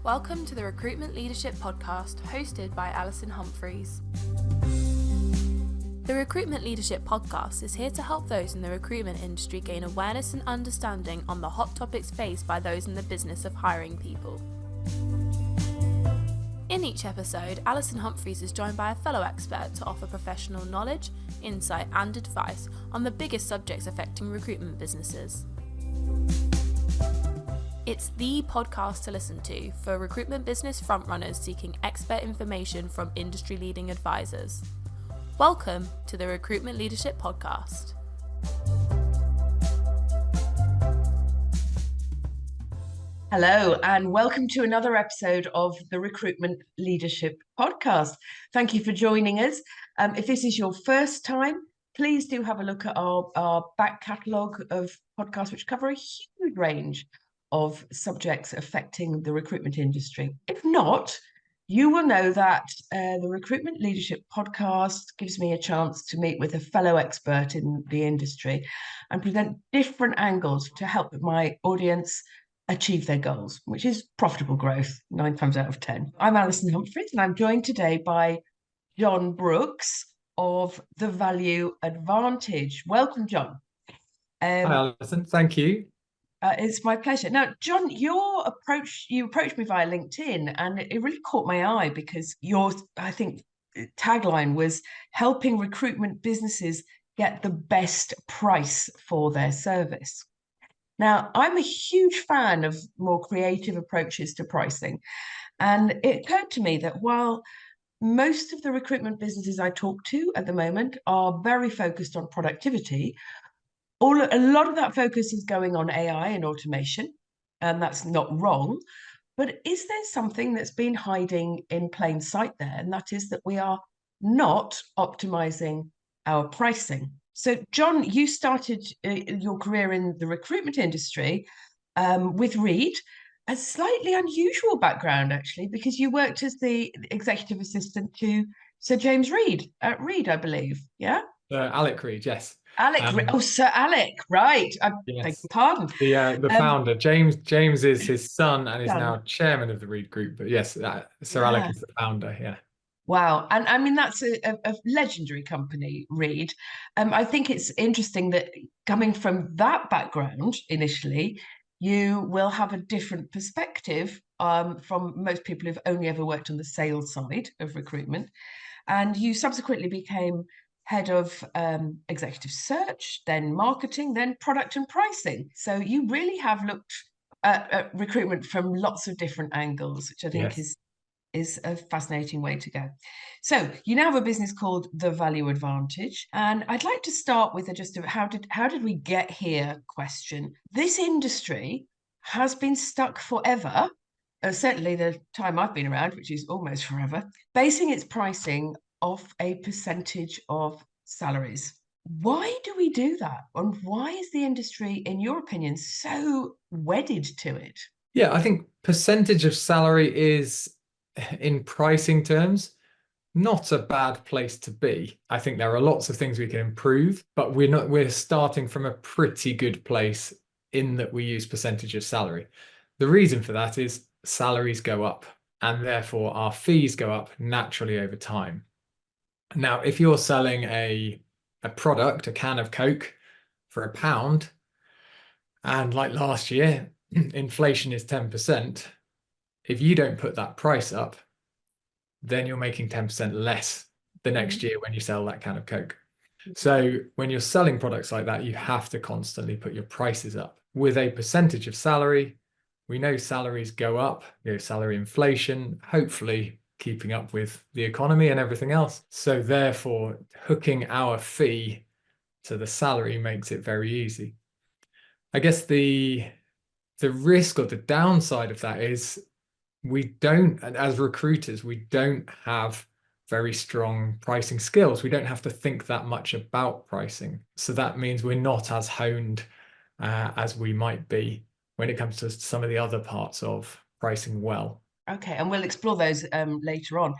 Welcome to the Recruitment Leadership Podcast, hosted by Alison Humphries. The Recruitment Leadership Podcast is here to help those in the recruitment industry gain awareness and understanding on the hot topics faced by those in the business of hiring people. In each episode, Alison Humphries is joined by a fellow expert to offer professional knowledge, insight and advice on the biggest subjects affecting recruitment businesses. It's the podcast to listen to for recruitment business frontrunners seeking expert information from industry-leading advisors. Welcome to the Recruitment Leadership Podcast. Hello, and welcome to another episode of the Recruitment Leadership Podcast. Thank you for joining us. If this is your first time, please do have a look at our back catalogue of podcasts, which cover a huge range of subjects affecting the recruitment industry. If not, you will know that the Recruitment Leadership Podcast gives me a chance to meet with a fellow expert in the industry and present different angles to help my audience achieve their goals, which is profitable growth 9 times out of 10. I'm Alison Humphries, and I'm joined today by Jon Brooks of The Value Advantage. Welcome, Jon. Hi, Alison. Thank you. It's my pleasure. Now, Jon, you approached me via LinkedIn, and it really caught my eye because your, I think, tagline was helping recruitment businesses get the best price for their service. Now, I'm a huge fan of more creative approaches to pricing, and it occurred to me that while most of the recruitment businesses I talk to at the moment are very focused on productivity, a lot of that focus is going on AI and automation, and that's not wrong. But is there something that's been hiding in plain sight there? And that is that we are not optimizing our pricing. So, Jon, you started your career in the recruitment industry with Reed, a slightly unusual background, actually, because you worked as the executive assistant to Sir James Reed at Reed, I believe. Yeah? Alec Reed, yes. Sir Alec, right. I Yes. beg your pardon. The founder. James is his son and is now chairman of the Reed Group. But yes, Sir Alec is the founder, yeah. Wow. And I mean, that's a legendary company, Reed. I think it's interesting that coming from that background initially, you will have a different perspective from most people who've only ever worked on the sales side of recruitment. And you subsequently became head of executive search, then marketing, then product and pricing. So you really have looked at recruitment from lots of different angles, which I think is a fascinating way to go. So you now have a business called The Value Advantage, and I'd like to start with how did we get here question. This industry has been stuck forever, certainly the time I've been around, which is almost forever, basing its pricing off a percentage of salaries. Why do we do that? And why is the industry, in your opinion, so wedded to it? Yeah, I think percentage of salary is, in pricing terms, not a bad place to be. I think there are lots of things we can improve, but we're starting from a pretty good place in that we use percentage of salary. The reason for that is salaries go up, and therefore our fees go up naturally over time. Now, if you're selling a product, a can of Coke for £1, and like last year, inflation is 10%, if you don't put that price up, then you're making 10% less the next year when you sell that can of Coke. So when you're selling products like that, you have to constantly put your prices up. With a percentage of salary, we know salaries go up, salary inflation, hopefully keeping up with the economy and everything else. So therefore, hooking our fee to the salary makes it very easy. I guess the risk or the downside of that is as recruiters, we don't have very strong pricing skills. We don't have to think that much about pricing. So that means we're not as honed as we might be when it comes to some of the other parts of pricing well. Okay, and we'll explore those later on.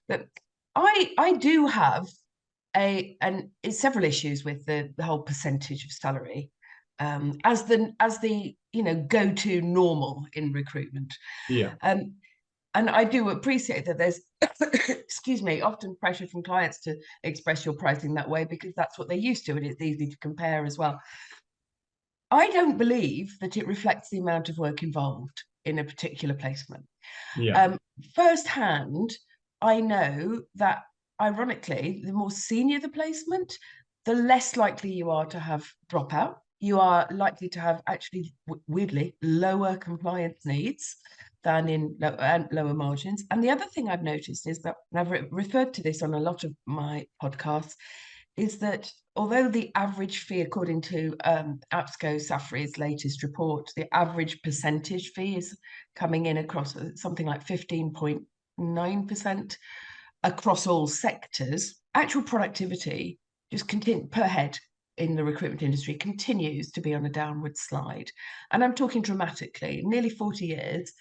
But I do have several issues with the whole percentage of salary as the go-to normal in recruitment. Yeah. And I do appreciate that there's, excuse me, often pressure from clients to express your pricing that way because that's what they're used to and it's easy to compare as well. I don't believe that it reflects the amount of work involved in a particular placement. Yeah. Firsthand, I know that ironically, the more senior the placement, the less likely you are to have dropout. You are likely to have actually, weirdly, lower compliance needs than in lower margins. And the other thing I've noticed is that, and I've referred to this on a lot of my podcasts, is that although the average fee, according to Sapphre's latest report, the average percentage fee is coming in across something like 15.9% across all sectors, actual productivity just continue per head in the recruitment industry continues to be on a downward slide. And I'm talking dramatically. Nearly 40 years,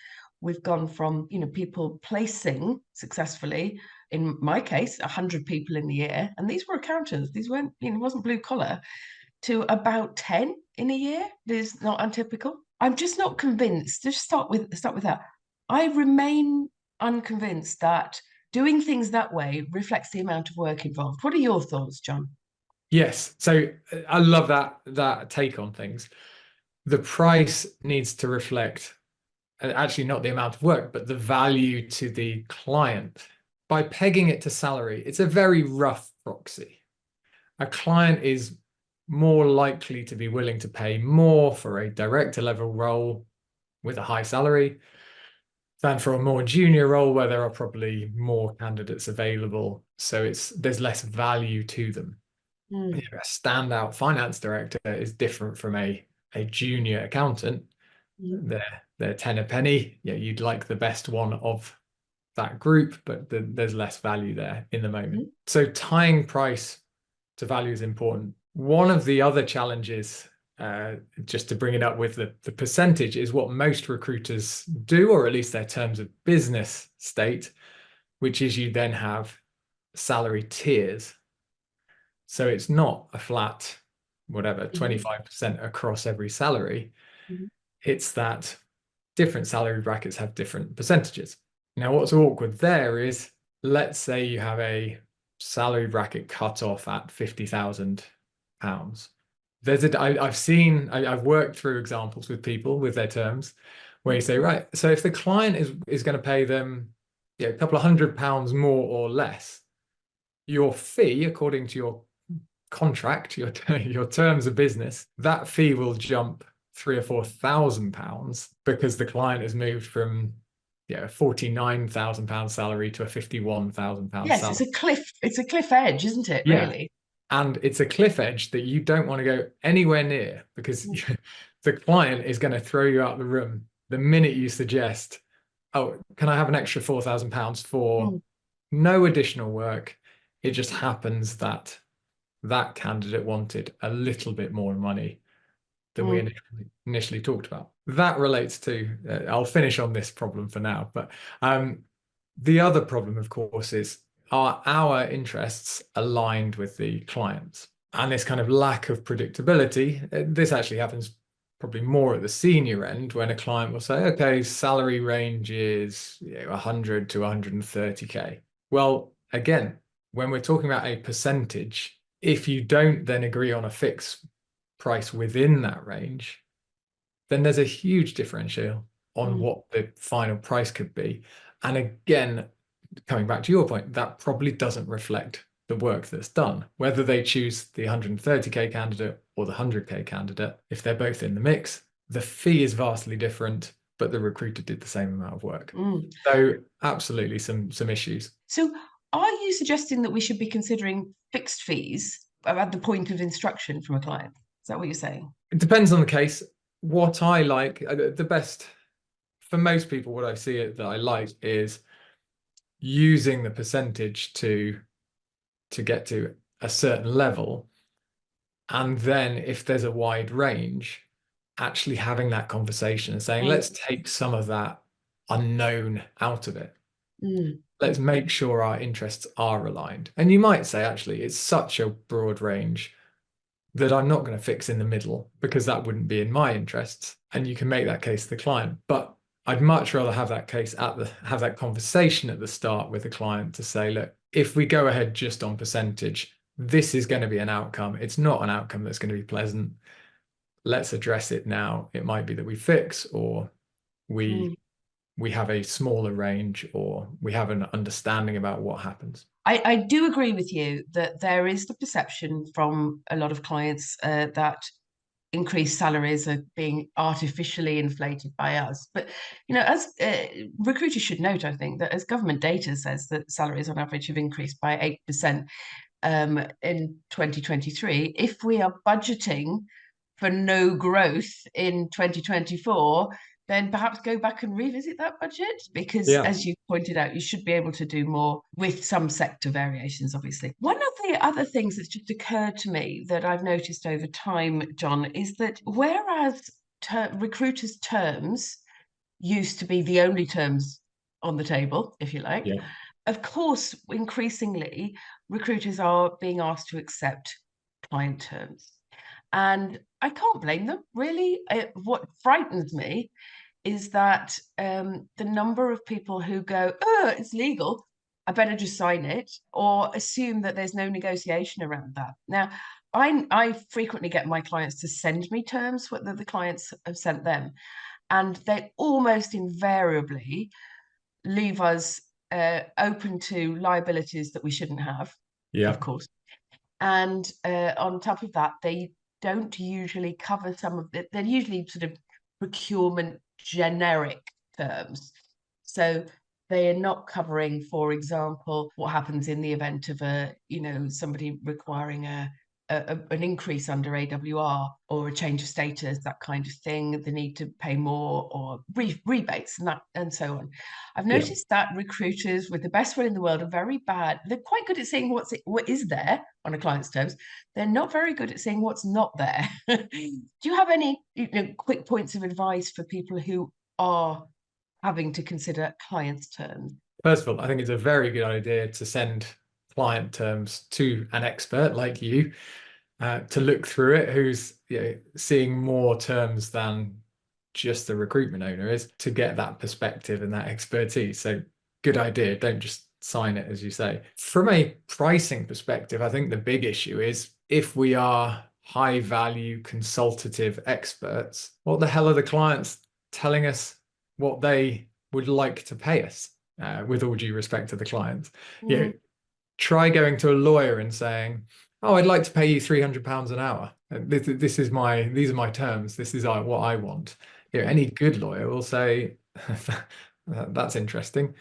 we've gone from, people placing successfully, in my case, 100 people in the year, and these were accountants. These weren't, it wasn't blue collar, to about 10 in a year. It is not untypical. I'm just not convinced. Just start with that. I remain unconvinced that doing things that way reflects the amount of work involved. What are your thoughts, Jon? Yes. So I love that take on things. The price needs to reflect actually not the amount of work, but the value to the client. By pegging it to salary, it's a very rough proxy. A client is more likely to be willing to pay more for a director level role with a high salary than for a more junior role where there are probably more candidates available. So there's less value to them. A standout finance director is different from a junior accountant. They're 10 a penny. Yeah, you'd like the best one of that group, but there's less value there in the moment. So tying price to value is important. One of the other challenges, just to bring it up with the percentage, is what most recruiters do, or at least their terms of business state, which is you then have salary tiers. So it's not a flat, whatever, 25% across every salary. It's that different salary brackets have different percentages. Now, what's awkward there is, let's say you have a salary bracket cut off at £50,000. I've worked through examples with people with their terms where you say, right, so if the client is going to pay them a couple of £100 more or less, your fee, according to your contract, your terms of business, that fee will jump £3,000 or £4,000 because the client has moved from a £49,000 salary to a £51,000 salary. Yes, it's a cliff edge, isn't it? Yeah. Really. And it's a cliff edge that you don't want to go anywhere near because the client is going to throw you out the room the minute you suggest, oh, can I have an extra £4,000 for no additional work? It just happens that candidate wanted a little bit more money than we initially talked about. That relates to, I'll finish on this problem for now, but the other problem, of course, is are our interests aligned with the clients? And this kind of lack of predictability, this actually happens probably more at the senior end when a client will say, okay, salary range is 100 to 130K. Well, again, when we're talking about a percentage, if you don't then agree on a fixed price within that range, then there's a huge differential on what the final price could be. And again, coming back to your point, that probably doesn't reflect the work that's done. Whether they choose the 130K candidate or the 100K candidate, if they're both in the mix, the fee is vastly different, but the recruiter did the same amount of work. So absolutely some issues. So are you suggesting that we should be considering fixed fees at the point of instruction from a client? Is that what you're saying? It depends on the case. What I like, the best, for most people, what I see it that I like is using the percentage to get to a certain level. And then if there's a wide range, actually having that conversation and saying, let's take some of that unknown out of it. Let's make sure our interests are aligned. And you might say, actually, it's such a broad range that I'm not going to fix in the middle because that wouldn't be in my interests. And you can make that case to the client. But I'd much rather have that have that conversation at the start with the client to say, look, if we go ahead just on percentage, this is going to be an outcome. It's not an outcome that's going to be pleasant. Let's address it now. It might be that we fix, or we have a smaller range, or we have an understanding about what happens. I do agree with you that there is the perception from a lot of clients that increased salaries are being artificially inflated by us. But, as recruiters should note, I think that as government data says that salaries on average have increased by 8% in 2023, if we are budgeting for no growth in 2024, then perhaps go back and revisit that budget, because as you pointed out, you should be able to do more with some sector variations, obviously. One of the other things that's just occurred to me that I've noticed over time, Jon, is that whereas recruiters' terms used to be the only terms on the table, if you like, of course, increasingly, recruiters are being asked to accept client terms. And I can't blame them, really. What frightens me is that the number of people who go, oh, it's legal, I better just sign it, or assume that there's no negotiation around that. Now, I frequently get my clients to send me terms that the clients have sent them, and they almost invariably leave us open to liabilities that we shouldn't have, of course. And on top of that, they don't usually cover some of it. They're usually sort of procurement generic terms. So they are not covering, for example, what happens in the event of somebody requiring an increase under AWR, or a change of status, that kind of thing. They need to pay more, or rebates and so on. I've noticed that recruiters with the best will in the world are very bad. They're quite good at seeing what is there on a client's terms. They're not very good at seeing what's not there. Do you have any quick points of advice for people who are having to consider clients' terms? First of all, I think it's a very good idea to send client terms to an expert like you to look through it, who's seeing more terms than just the recruitment owner is, to get that perspective and that expertise. So good idea. Don't just sign it, as you say. From a pricing perspective, I think the big issue is, if we are high value consultative experts, what the hell are the clients telling us what they would like to pay us? With all due respect to the clients, try going to a lawyer and saying, oh, I'd like to pay you £300 an hour. These are my terms. This is what I want. Any good lawyer will say, that's interesting.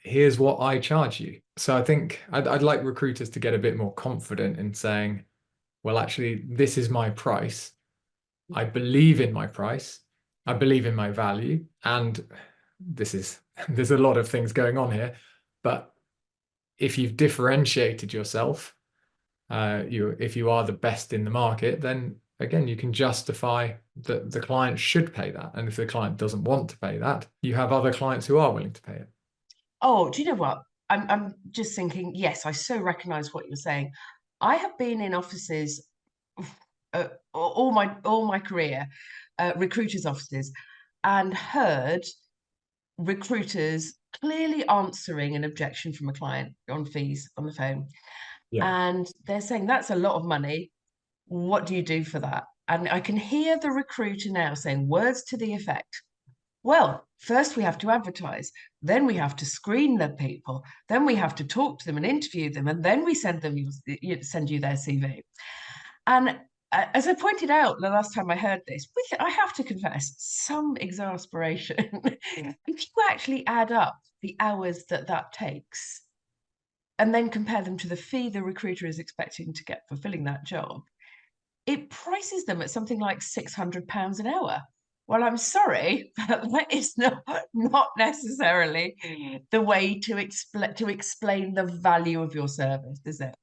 Here's what I charge you. So I think I'd like recruiters to get a bit more confident in saying, well, actually, this is my price. I believe in my price. I believe in my value. And there's a lot of things going on here, but if you've differentiated yourself, if you are the best in the market, then again, you can justify that the client should pay that. And if the client doesn't want to pay that, you have other clients who are willing to pay it. Oh, do you know what? I'm just thinking, yes, I so recognize what you're saying. I have been in offices all my career, recruiters' offices, and heard recruiters clearly answering an objection from a client on fees on the phone. And they're saying, that's a lot of money. What do you do for that? And I can hear the recruiter now saying words to the effect, well, first we have to advertise, then we have to screen the people, then we have to talk to them and interview them, and then we send you their CV. And as I pointed out the last time I heard this, I have to confess, some exasperation. If you actually add up the hours that takes, and then compare them to the fee the recruiter is expecting to get for filling that job, it prices them at something like £600 an hour. Well, I'm sorry, but that is not necessarily the way to explain the value of your service, is it?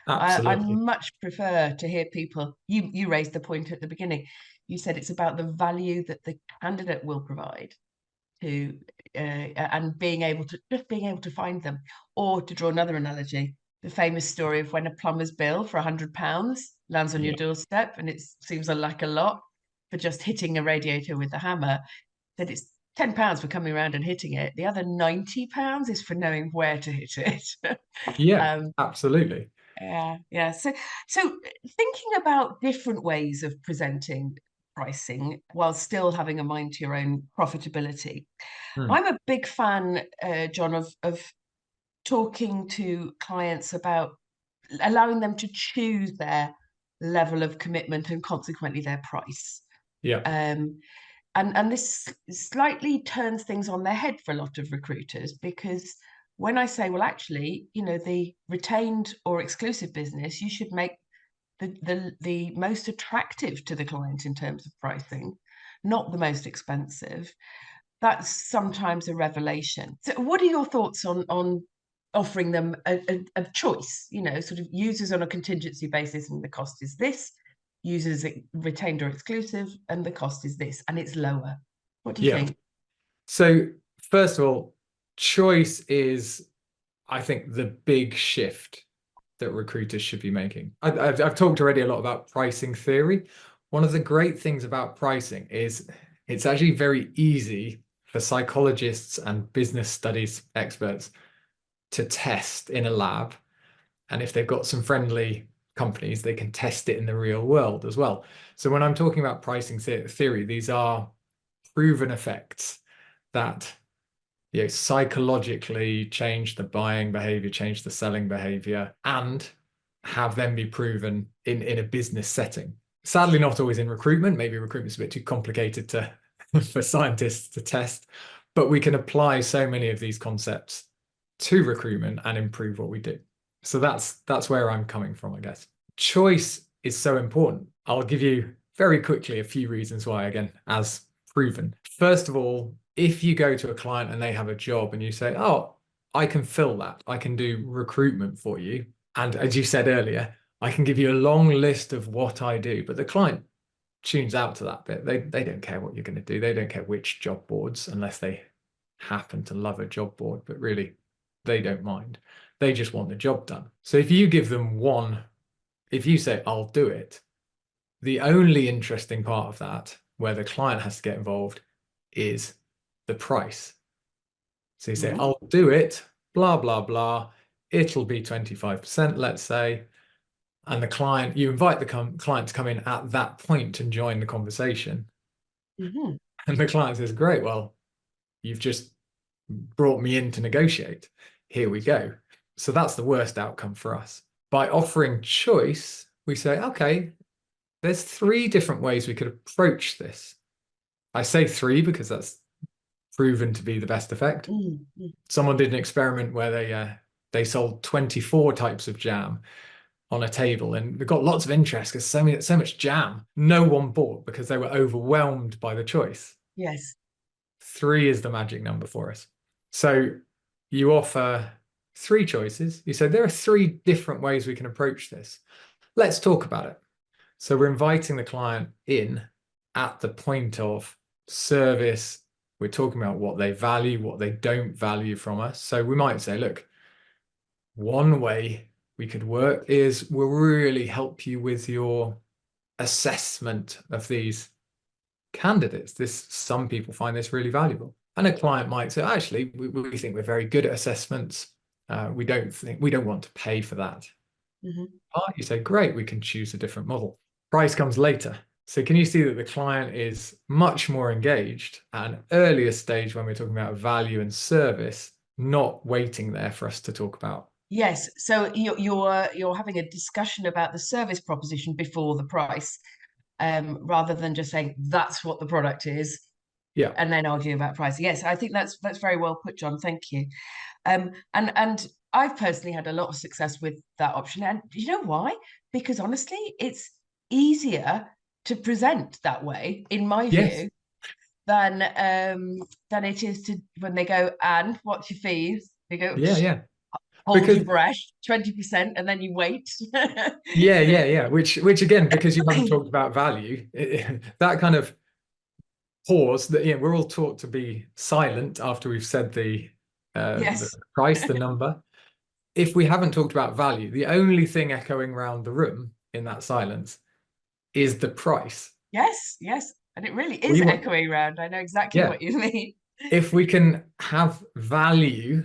I much prefer to hear people. You raised the point at the beginning. You said it's about the value that the candidate will provide to, and being able to find them. Or, to draw another analogy, the famous story of when a plumber's bill for £100 lands on your doorstep, and it seems like a lot for just hitting a radiator with a hammer, that it's £10 for coming around and hitting it. The other £90 is for knowing where to hit it. Yeah, absolutely. Yeah. So thinking about different ways of presenting pricing while still having a mind to your own profitability. I'm a big fan, Jon, of talking to clients about allowing them to choose their level of commitment and consequently their price. Yeah. And this slightly turns things on their head for a lot of recruiters, because when I say, well, actually, the retained or exclusive business, you should make the most attractive to the client in terms of pricing, not the most expensive. That's sometimes a revelation. So what are your thoughts on offering them a choice, sort of users on a contingency basis, and the cost is this, users retained or exclusive, and the cost is this, and it's lower? What do you think? So first of all, choice is, I think, the big shift that recruiters should be making. I've talked already a lot about pricing theory. One of the great things about pricing is it's actually very easy for psychologists and business studies experts to test in a lab. And if they've got some friendly companies, they can test it in the real world as well. So when I'm talking about pricing theory, these are proven effects that psychologically change the buying behavior, change the selling behavior, and have them be proven in a business setting. Sadly, not always in recruitment. Maybe recruitment's a bit too complicated for scientists to test, but we can apply so many of these concepts to recruitment and improve what we do. So that's where I'm coming from, I guess. Choice is so important. I'll give you very quickly a few reasons why, again, as proven. First of all, if you go to a client and they have a job and you say, oh, I can fill that, I can do recruitment for you. And as you said earlier, I can give you a long list of what I do, but the client tunes out to that bit. They don't care what you're going to do. They don't care which job boards, unless they happen to love a job board, but really they don't mind. They just want the job done. So if you give them if you say, I'll do it, the only interesting part of that, where the client has to get involved, is the price. So you say, I'll do it, blah, blah, blah. It'll be 25%, let's say. And you invite the client to come in at that point and join the conversation. And the client says, great, well, you've just brought me in to negotiate. Here we go. So that's the worst outcome for us. By offering choice, we say, okay, there's 3 different ways we could approach this. I say 3 because that's proven to be the best effect. Someone did an experiment where they sold 24 types of jam on a table, and they got lots of interest because so much jam. No one bought because they were overwhelmed by the choice. Yes. 3 is the magic number for us. So you offer 3 choices. You say there are 3 different ways we can approach this. Let's talk about it. So we're inviting the client in at the point of service. We're talking about what they value, what they don't value from us. So we might say, look, one way we could work is we'll really help you with your assessment of these candidates. Some people find this really valuable. And a client might say, actually, we think we're very good at assessments. We don't want to pay for that. You say, great, we can choose a different model. Price comes later. So can you see that the client is much more engaged at an earlier stage when we're talking about value and service, not waiting there for us to talk about? Yes. So you're having a discussion about the service proposition before the price, rather than just saying that's what the product is, and then argue about price. Yes, I think that's very well put, Jon. Thank you. And I've personally had a lot of success with that option. And you know why? Because honestly, it's easier to present that way, in my view, than it is to when they go, and what's your fees? They go, hold your breath, 20%, and then you wait. Which again, because you haven't talked about value, that kind of pause that we're all taught to be silent after we've said the price, the number. If we haven't talked about value, the only thing echoing around the room in that silence is the price. Yes, and it really is echoing around. I know exactly what you mean. if we can have value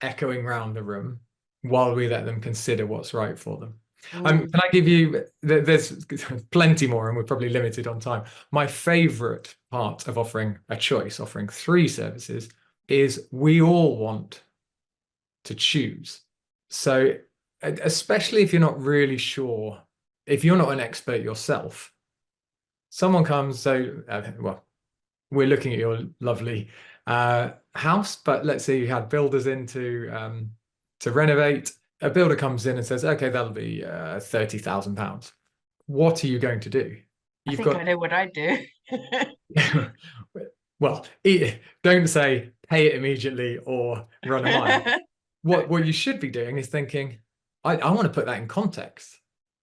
echoing around the room while we let them consider what's right for them. Can I give you, there's plenty more and we're probably limited on time. My favorite part of offering a choice, offering 3 services, is we all want to choose. So especially if you're not really sure, if you're not an expert yourself, someone comes, well, we're looking at your lovely house, but let's say you had builders in to renovate. A builder comes in and says, okay, that'll be £30,000. What are you going to do? I think I know what I'd do. Well, don't say pay it immediately or run a mile. What you should be doing is thinking, I want to put that in context.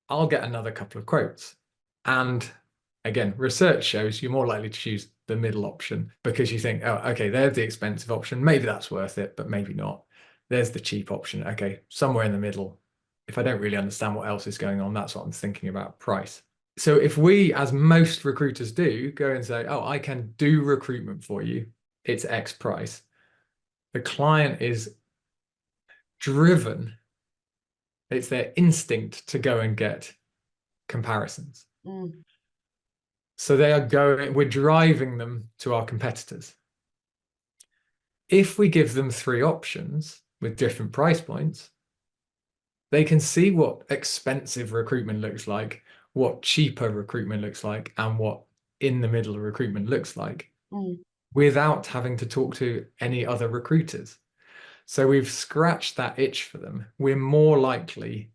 I'll get another couple of quotes. And again, research shows you're more likely to choose the middle option because you think, oh, okay, there's the expensive option. Maybe that's worth it, but maybe not. There's the cheap option. Okay, somewhere in the middle. If I don't really understand what else is going on, that's what I'm thinking about, price. So if we, as most recruiters do, go and say, oh, I can do recruitment for you, it's X price. The client is driven. It's their instinct to go and get comparisons. So we're driving them to our competitors. If we give them 3 options with different price points, they can see what expensive recruitment looks like, what cheaper recruitment looks like, and what in the middle recruitment looks like without having to talk to any other recruiters. So we've scratched that itch for them. We're more likely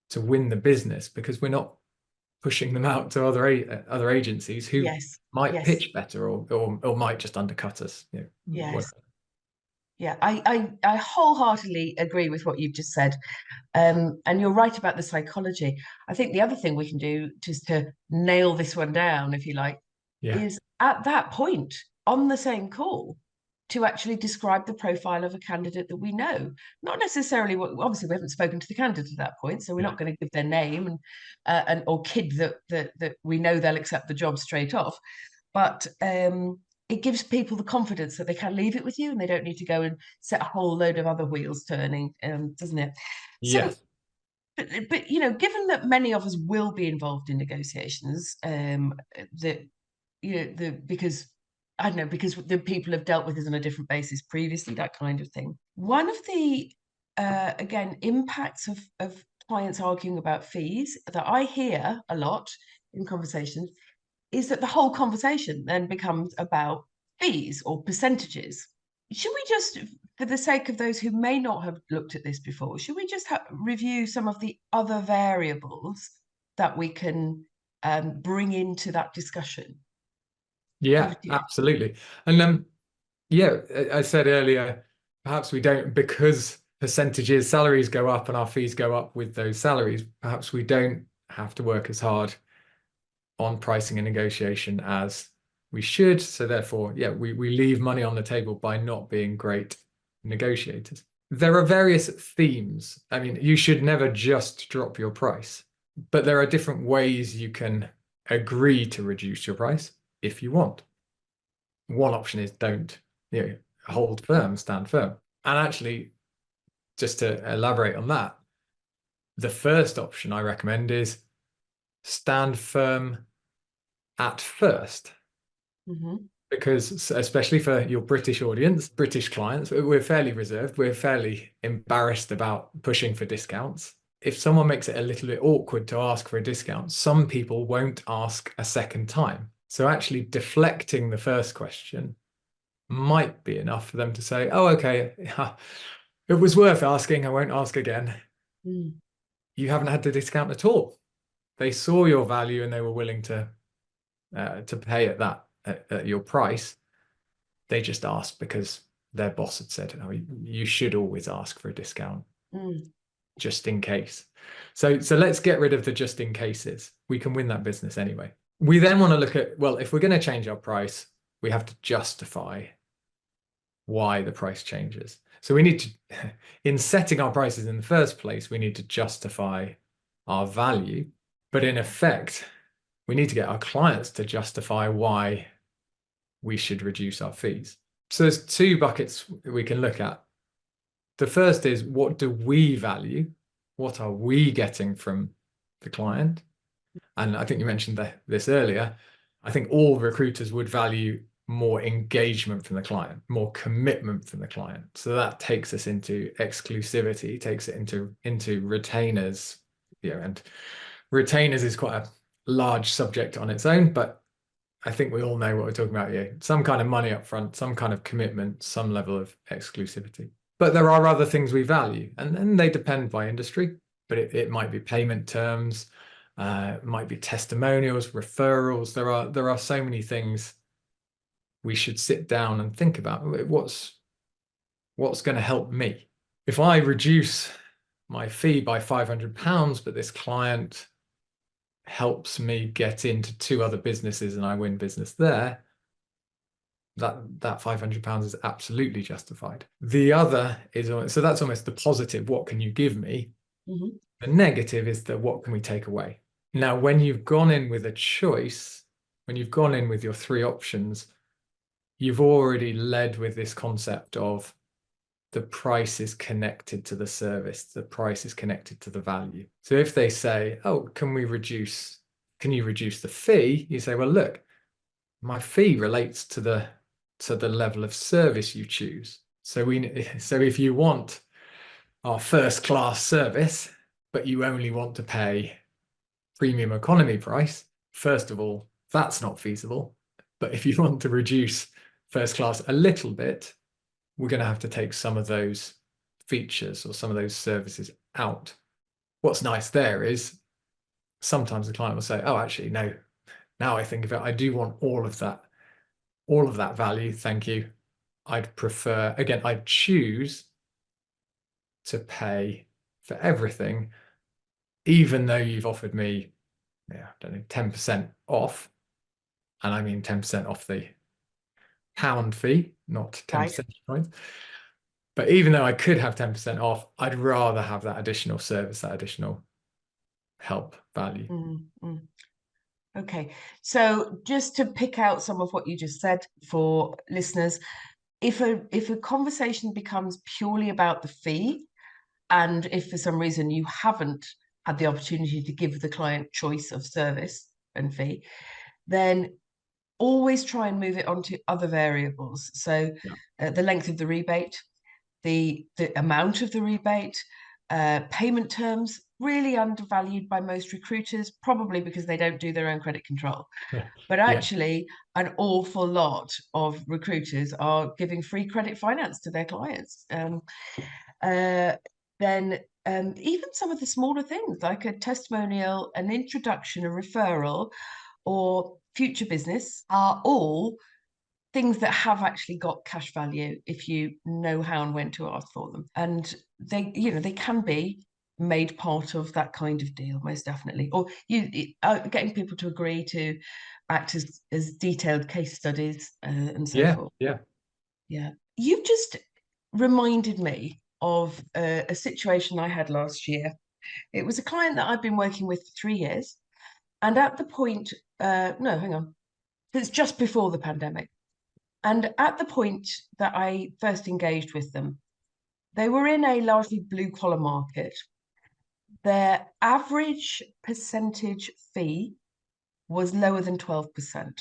to win the business because we're not pushing them out to other agencies who might pitch better or might just undercut us. Yeah, I wholeheartedly agree with what you've just said. And you're right about the psychology. I think the other thing we can do, just to nail this one down, if you like, is at that point on the same call to actually describe the profile of a candidate that we know. Not necessarily obviously we haven't spoken to the candidate at that point, so we're not going to give their name and or kid that we know they'll accept the job straight off. But it gives people the confidence that they can leave it with you and they don't need to go and set a whole load of other wheels turning, doesn't it? Yes. So, but given that many of us will be involved in negotiations, because I don't know, because the people have dealt with it on a different basis previously, that kind of thing. One of the again impacts of clients arguing about fees that I hear a lot in conversations is that the whole conversation then becomes about fees or percentages. Should we just, for the sake of those who may not have looked at this before, should we just review some of the other variables that we can bring into that discussion? Yeah, absolutely. And I said earlier, perhaps we don't, because percentages, salaries go up and our fees go up with those salaries, perhaps we don't have to work as hard on pricing and negotiation as we should. So therefore, we leave money on the table by not being great negotiators. There are various themes. I mean, you should never just drop your price, but there are different ways you can agree to reduce your price if you want. One option is don't, hold firm, stand firm. And actually, just to elaborate on that, the first option I recommend is stand firm at first. Because especially for your British audience, British clients, we're fairly reserved. We're fairly embarrassed about pushing for discounts. If someone makes it a little bit awkward to ask for a discount, some people won't ask a second time. So actually deflecting the first question might be enough for them to say, oh, okay, it was worth asking. I won't ask again. You haven't had the discount at all. They saw your value and they were willing to pay at your price. They just asked because their boss had said, oh, you should always ask for a discount just in case. So let's get rid of the just in cases. We can win that business anyway. We then want to look at, well, if we're going to change our price, we have to justify why the price changes. So we need to, in setting our prices in the first place, we need to justify our value. But in effect, we need to get our clients to justify why we should reduce our fees. So there's two buckets we can look at. The first is, what do we value? What are we getting from the client? And I think you mentioned this earlier. I think all recruiters would value more engagement from the client, more commitment from the client. So that takes us into exclusivity, takes it into retainers. And retainers is quite a large subject on its own, but I think we all know what we're talking about here. Some kind of money up front, some kind of commitment, some level of exclusivity. But there are other things we value, and they depend by industry, but it might be payment terms, it might be testimonials, referrals. There are so many things we should sit down and think about. What's going to help me? If I reduce my fee by £500, but this client helps me get into 2 other businesses and I win business there, that £500 is absolutely justified. The other is, so that's almost the positive. What can you give me? Mm-hmm. The negative is that what can we take away? Now, when you've gone in with a choice, when you've gone in with your 3 options, you've already led with this concept of the price is connected to the service, the price is connected to the value. So if they say, oh, can you reduce the fee? You say, well, look, my fee relates to the level of service you choose. So if you want our first class service, but you only want to pay premium economy price, first of all, that's not feasible. But if you want to reduce first class a little bit, we're going to have to take some of those features or some of those services out. What's nice there is sometimes the client will say, oh, actually, no, now I think of it, I do want all of that value. Thank you. I'd choose to pay for everything, even though you've offered me, I don't know, 10% off. And I mean 10% off the pound fee, not 10 percentage points. But even though I could have 10% off, I'd rather have that additional service, that additional help value. Mm-hmm. Okay, so just to pick out some of what you just said for listeners, if a conversation becomes purely about the fee, and if for some reason you haven't had the opportunity to give the client choice of service and fee, then always try and move it onto other variables. So the length of the rebate, the amount of the rebate, payment terms, really undervalued by most recruiters, probably because they don't do their own credit control. But actually, an awful lot of recruiters are giving free credit finance to their clients. Then even some of the smaller things like a testimonial, an introduction, a referral, or future business are all things that have actually got cash value if you know how and when to ask for them. And they can be made part of that kind of deal, most definitely. Or getting people to agree to act as detailed case studies and so forth. Yeah. You've just reminded me of a situation I had last year. It was a client that I'd been working with for 3 years. And at the point, no, hang on, it's just before the pandemic. And at the point that I first engaged with them, they were in a largely blue collar market. Their average percentage fee was lower than 12%.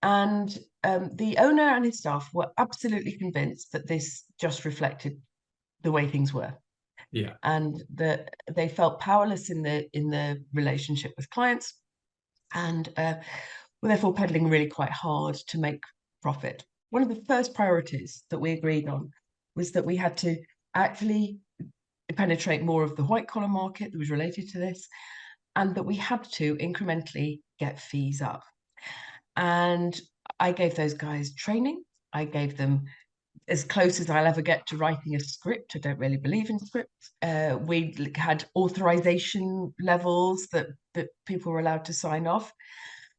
And the owner and his staff were absolutely convinced that this just reflected the way things were. Yeah. And that they felt powerless in the relationship with clients, and were therefore pedaling really quite hard to make profit. One of the first priorities that we agreed on was that we had to actually penetrate more of the white collar market that was related to this, and that we had to incrementally get fees up. And I gave those guys training. I gave them as close as I'll ever get to writing a script. I don't really believe in scripts. We had authorization levels that people were allowed to sign off.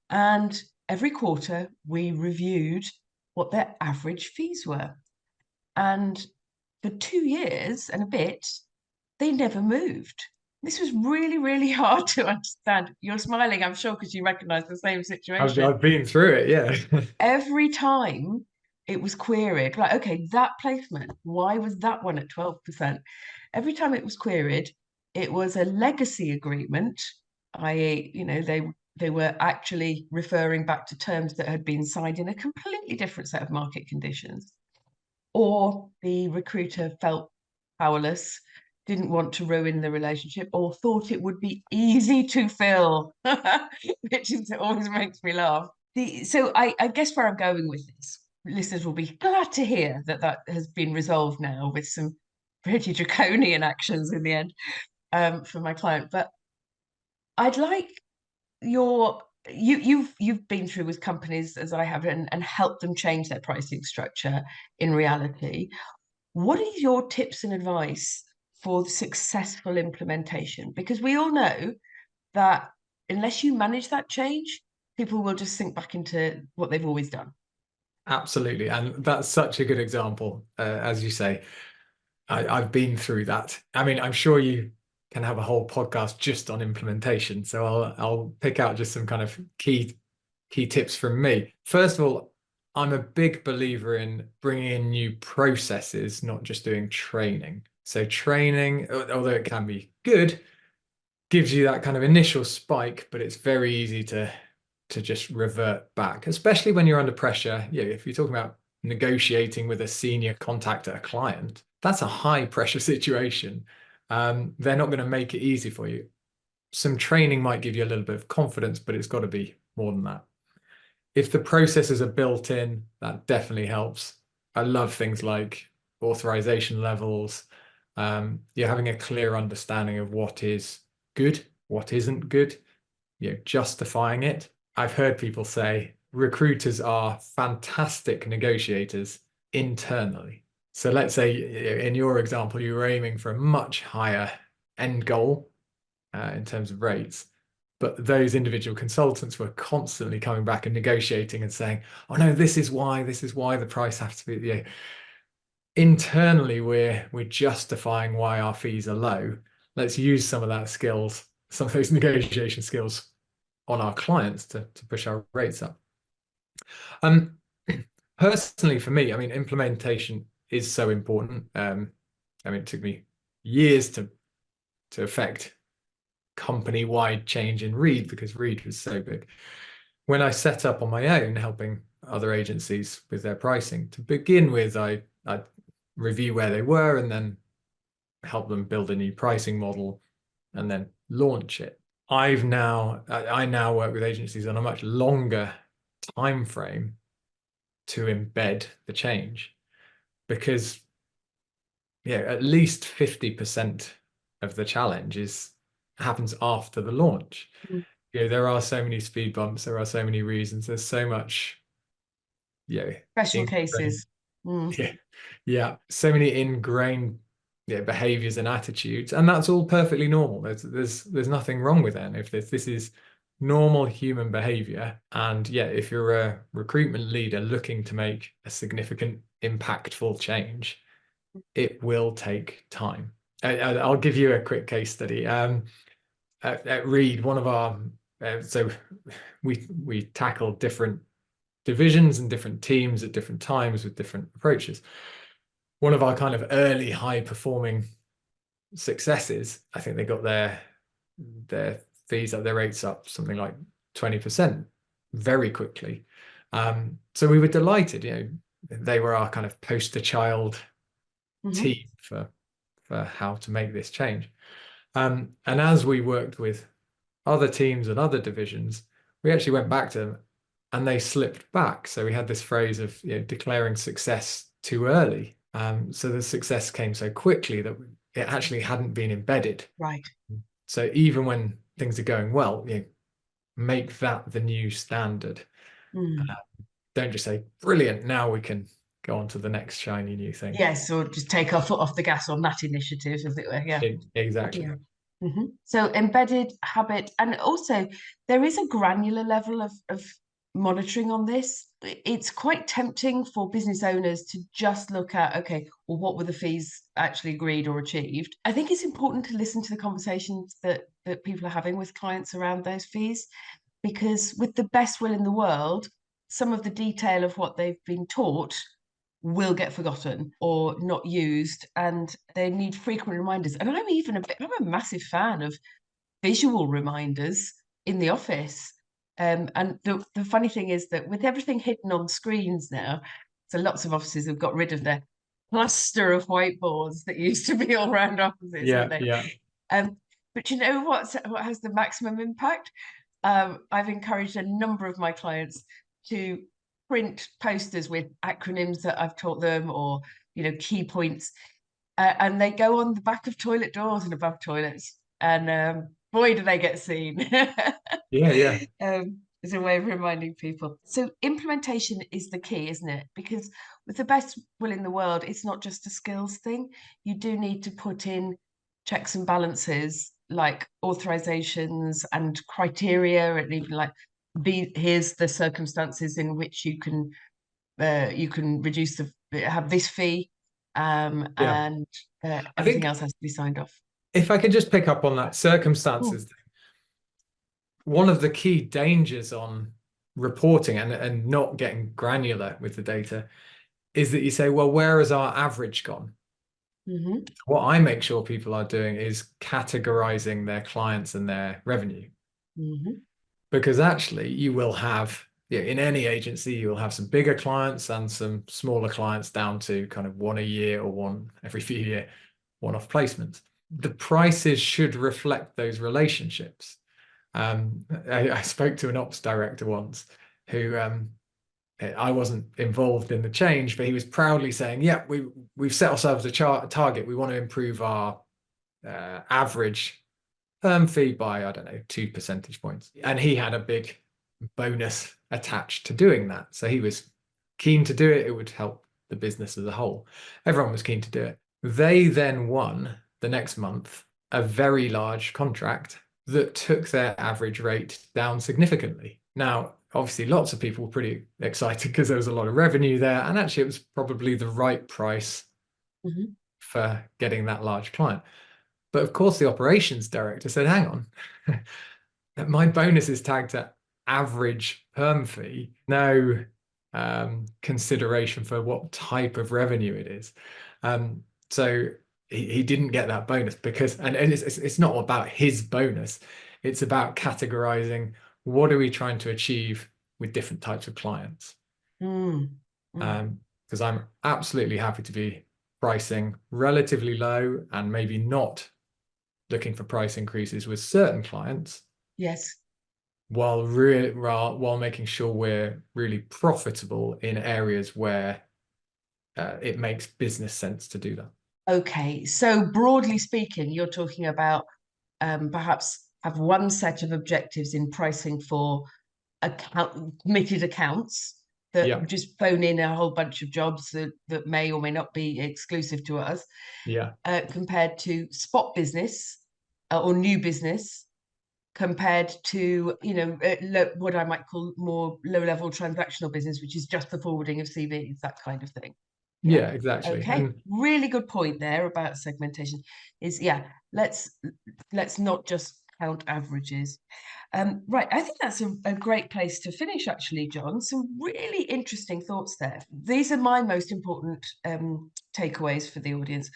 And every quarter, we reviewed what their average fees were. And for 2 years and a bit, they never moved. This was really, really hard to understand. You're smiling, I'm sure, because you recognize the same situation. I've been through it, yeah. Every time it was queried, like, okay, that placement, why was that one at 12%? Every time it was queried, it was a legacy agreement, i.e., they were actually referring back to terms that had been signed in a completely different set of market conditions, or the recruiter felt powerless, didn't want to ruin the relationship, or thought it would be easy to fill, which always makes me laugh. So I guess where I'm going with this, listeners will be glad to hear that has been resolved now with some pretty draconian actions in the end, for my client. But I'd like you've been through with companies as I have, and helped them change their pricing structure in reality. What are your tips and advice for successful implementation? Because we all know that unless you manage that change, people will just sink back into what they've always done. Absolutely. And that's such a good example. As you say, I've been through that. I mean, I'm sure you can have a whole podcast just on implementation. So I'll pick out just some kind of key tips from me. First of all, I'm a big believer in bringing in new processes, not just doing training. So training, although it can be good, gives you that kind of initial spike, but it's very easy to just revert back, especially when you're under pressure. Yeah, if you're talking about negotiating with a senior contact at a client, that's a high pressure situation. They're not going to make it easy for you. Some training might give you a little bit of confidence, but it's got to be more than that. If the processes are built in, that definitely helps. I love things like authorization levels. You're having a clear understanding of what is good, what isn't good, justifying it. I've heard people say recruiters are fantastic negotiators internally. So let's say in your example, you were aiming for a much higher end goal in terms of rates, but those individual consultants were constantly coming back and negotiating and saying, oh no, this is why the price has to be, internally we're justifying why our fees are low. Let's use some of those negotiation skills on our clients to push our rates up. Personally, for me, I mean, implementation is so important. I mean, it took me years to affect company-wide change in Reed, because Reed was so big. When I set up on my own, helping other agencies with their pricing, to begin with, I'd review where they were and then help them build a new pricing model and then launch it. I now work with agencies on a much longer time frame to embed the change, because at least 50% of the challenge happens after the launch. There are so many speed bumps, there are so many reasons, there's so much Special cases. So many ingrained behaviors and attitudes, and that's all perfectly normal. There's nothing wrong with that. If this is normal human behavior, and if you're a recruitment leader looking to make a significant, impactful change, it will take time. I'll give you a quick case study. At Reed, one of our so we tackle different divisions and different teams at different times with different approaches. One of our kind of early high performing successes, I think they got their fees up, their rates up something like 20% very quickly. So we were delighted. They were our kind of poster child team for how to make this change. And as we worked with other teams and other divisions, we actually went back to them and they slipped back. So we had this phrase of declaring success too early. So the success came so quickly that it actually hadn't been embedded. Right. So even when things are going well, make that the new standard. Don't just say, brilliant, now we can go on to the next shiny new thing. Yes, or just take our foot off the gas on that initiative, as it were. Yeah. Exactly. So embedded habit, and also there is a granular level of monitoring on this. It's quite tempting for business owners to just look at, okay, well, what were the fees actually agreed or achieved? I think it's important to listen to the conversations that people are having with clients around those fees, because with the best will in the world, some of the detail of what they've been taught will get forgotten or not used, and they need frequent reminders. And I'm a massive fan of visual reminders in the office. And the funny thing is that with everything hidden on screens now, so lots of offices have got rid of their cluster of whiteboards that used to be all around offices, Yeah, haven't they? yeah. But you know what has the maximum impact? I've encouraged a number of my clients to print posters with acronyms that I've taught them, or key points, and they go on the back of toilet doors and above toilets, and boy, do they get seen. Yeah. As a way of reminding people. So implementation is the key, isn't it? Because with the best will in the world, it's not just a skills thing. You do need to put in checks and balances, like authorizations and criteria, and even like here's the circumstances in which you can reduce have this fee, and everything else has to be signed off. If I could just pick up on that circumstances thing, one of the key dangers on reporting and not getting granular with the data is that you say, well, where has our average gone? Mm-hmm. What I make sure people are doing is categorizing their clients and their revenue. Mm-hmm. Because actually you will have, in any agency, you will have some bigger clients and some smaller clients down to kind of one a year or one every few year, one-off placements. The prices should reflect those relationships. I spoke to an ops director once who I wasn't involved in the change, but he was proudly saying, yeah, we've set ourselves a target. We want to improve our average perm fee by, I don't know, 2 percentage points. And he had a big bonus attached to doing that. So he was keen to do it. It would help the business as a whole. Everyone was keen to do it. They then won the next month a very large contract that took their average rate down significantly. Now, obviously, lots of people were pretty excited because there was a lot of revenue there. And actually, it was probably the right price for getting that large client. But of course, the operations director said, hang on, my bonus is tagged at average perm fee, no consideration for what type of revenue it is. So he didn't get that bonus because, and it's not about his bonus, it's about categorizing what are we trying to achieve with different types of clients. Because I'm absolutely happy to be pricing relatively low and maybe not looking for price increases with certain clients. Yes. While making sure we're really profitable in areas where it makes business sense to do that. Okay, so broadly speaking, you're talking about perhaps have one set of objectives in pricing for committed accounts that just phone in a whole bunch of jobs that may or may not be exclusive to us. Compared to spot business or new business, compared to what I might call more low-level transactional business, which is just the forwarding of CVs, that kind of thing. Yeah, exactly. Okay, really good point there about segmentation. Let's not just count averages. Right, I think that's a great place to finish, actually, Jon. Some really interesting thoughts there. These are my most important takeaways for the audience.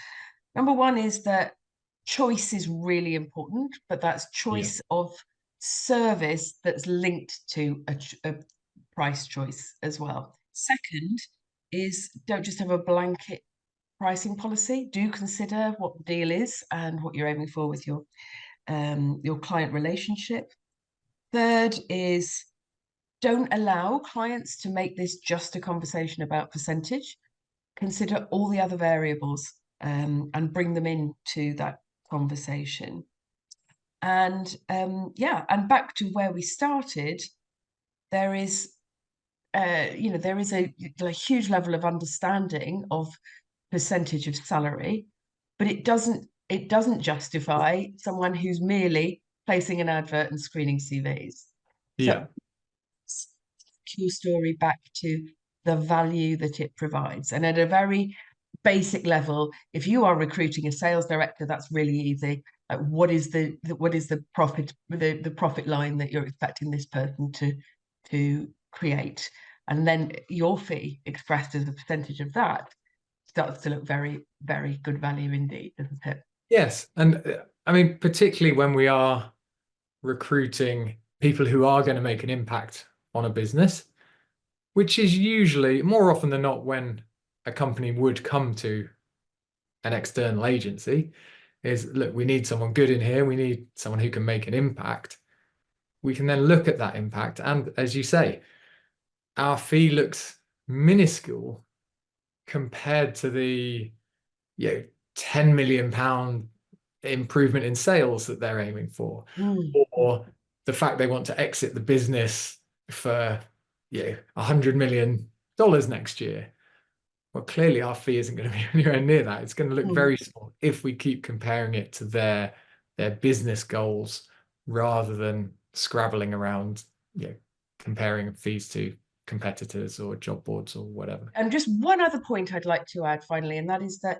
Number one is that choice is really important, but that's choice of service that's linked to a price choice as well. Second is don't just have a blanket pricing policy. Do consider what the deal is and what you're aiming for with your client relationship. Third is don't allow clients to make this just a conversation about percentage. Consider all the other variables and bring them into that conversation. And and back to where we started, there is a huge level of understanding of percentage of salary, but it doesn't justify someone who's merely placing an advert and screening CVs. So your story back to the value that it provides. And at a very basic level, if you are recruiting a sales director, that's really easy. Like, what is the profit line that you're expecting this person to create? and then your fee expressed as a percentage of that starts to look very, very good value indeed, doesn't it? Yes. And I mean, particularly when we are recruiting people who are going to make an impact on a business, which is usually more often than not when a company would come to an external agency, is look, we need someone good in here. We need someone who can make an impact. We can then look at that impact. And as you say, our fee looks minuscule compared to the 10 million pound improvement in sales that they're aiming for, or the fact they want to exit the business for $100 million next year. Well, clearly our fee isn't going to be anywhere near that. It's going to look very small if we keep comparing it to their business goals rather than scrabbling around, comparing fees to competitors or job boards or whatever. And just one other point I'd like to add finally, and that is that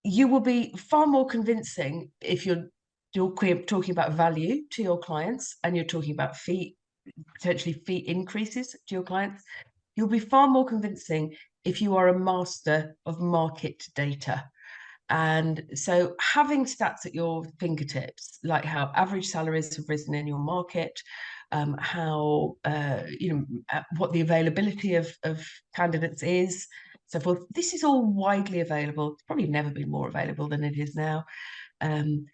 you will be far more convincing if you're talking about value to your clients and you're talking about potentially fee increases to your clients. You'll be far more convincing if you are a master of market data. And so having stats at your fingertips, like how average salaries have risen in your market, how what the availability of candidates is, so forth. This is all widely available. It's probably never been more available than it is now. And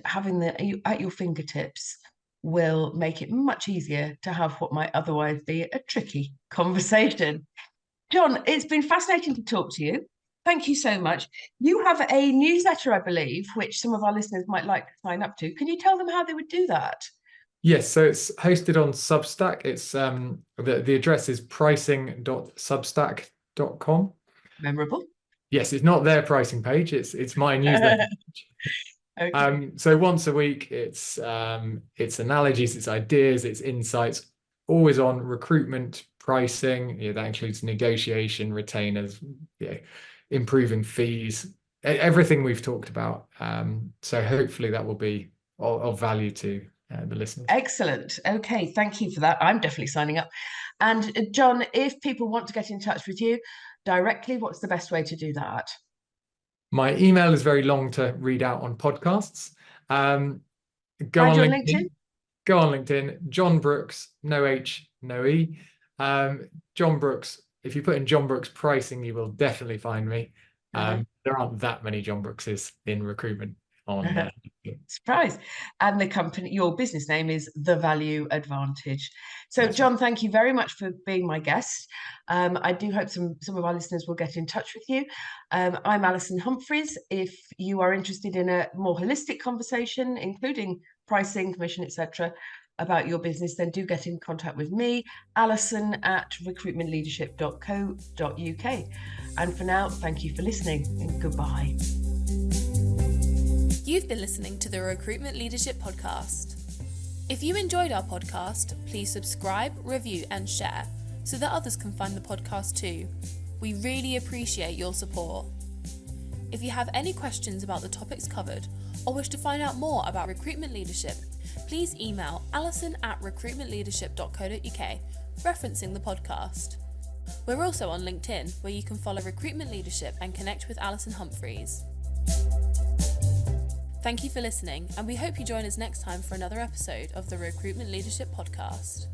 having that at your fingertips will make it much easier to have what might otherwise be a tricky conversation. Jon, it's been fascinating to talk to you. Thank you so much. You have a newsletter, I believe, which some of our listeners might like to sign up to. Can you tell them how they would do that? Yes, so it's hosted on Substack. It's the address is pricing.substack.com. Memorable. Yes, it's not their pricing page. It's my newsletter. Okay. So once a week, it's analogies, it's ideas, it's insights, always on recruitment, pricing. That includes negotiation, retainers, improving fees, everything we've talked about. So hopefully that will be of value to the listeners. Excellent. Okay, thank you for that. I'm definitely signing up. And Jon, if people want to get in touch with you directly, what's the best way to do that? My email is very long to read out on podcasts. Go on LinkedIn. Go on LinkedIn. Jon Brooks, no H, no E. Jon Brooks. If you put in Jon Brooks pricing, you will definitely find me. There aren't that many Jon Brookses in recruitment on surprise. And the company, your business name is The Value Advantage. So Jon, thank you very much for being my guest. I do hope some of our listeners will get in touch with you. I'm Alison Humphries. If you are interested in a more holistic conversation, including pricing, commission, etc., about your business, then do get in contact with me, alison@recruitmentleadership.co.uk. And for now, thank you for listening and goodbye. You've been listening to the Recruitment Leadership Podcast. If you enjoyed our podcast, please subscribe, review and share so that others can find the podcast too. We really appreciate your support. If you have any questions about the topics covered or wish to find out more about recruitment leadership, please email alison@recruitmentleadership.co.uk referencing the podcast. We're also on LinkedIn, where you can follow Recruitment Leadership and connect with Alison Humphries. Thank you for listening, and we hope you join us next time for another episode of the Recruitment Leadership Podcast.